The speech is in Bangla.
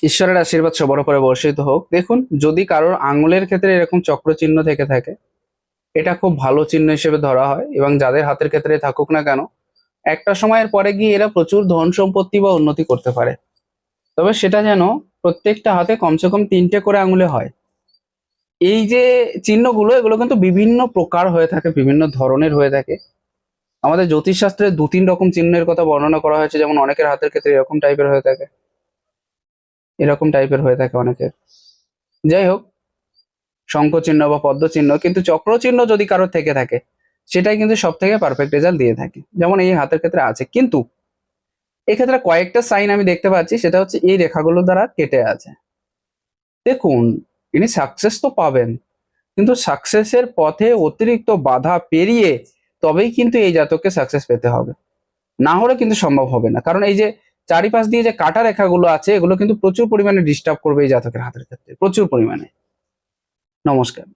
ঈশ্বরের আশীর্বাদ সবার উপরে বর্ষিত হোক। দেখুন, যদি কারোর আঙুলের ক্ষেত্রে এরকম চক্র চিহ্ন থেকে থাকে, এটা খুব ভালো চিহ্ন হিসেবে ধরা হয়, এবং যাদের হাতের ক্ষেত্রে থাকুক না কেন, একটা সময়ের পরে গিয়ে এরা প্রচুর ধন সম্পত্তি বা উন্নতি করতে পারে। তবে সেটা যেন প্রত্যেকটা হাতে কমসে কম 3টে করে আঙুলে হয়। এই যে চিহ্নগুলো, এগুলো কিন্তু বিভিন্ন প্রকার হয়ে থাকে, বিভিন্ন ধরনের হয়ে থাকে। আমাদের জ্যোতিষশাস্ত্রে 2-3 রকম চিহ্নের কথা বর্ণনা করা হয়েছে, যেমন অনেকের হাতের ক্ষেত্রে এরকম টাইপের হয়ে থাকে, এরকম টাইপের হয়ে থাকে অনেকের। যাই হোক, শঙ্খ চিহ্ন বা পদ্ম চিহ্ন, কিন্তু চক্র চিহ্ন যদি কারোর থেকে থাকে, সেটাই কিন্তু সব থেকে পারফেক্ট রেজাল্ট দিয়ে থাকে, যেমন এই হাতের ক্ষেত্রে আছে। কিন্তু এক্ষেত্রে কয়েকটা সাইন আমি দেখতে পাচ্ছি, সেটা হচ্ছে এই রেখাগুলো দ্বারা কেটে আছে। দেখুন, ইনি সাকসেস তো পাবেন, কিন্তু সাকসেসের পথে অতিরিক্ত বাধা পেরিয়ে তবেই কিন্তু এই জাতককে সাকসেস পেতে হবে, না হলে কিন্তু সম্ভব হবে না। কারণ এই যে চারিপাশ দিয়ে যে কাটা রেখাগুলো আছে, এগুলো কিন্তু প্রচুর পরিমাণে ডিস্টার্ব করবে এই জাতকের হাতের ক্ষেত্রে, প্রচুর পরিমাণে। নমস্কার।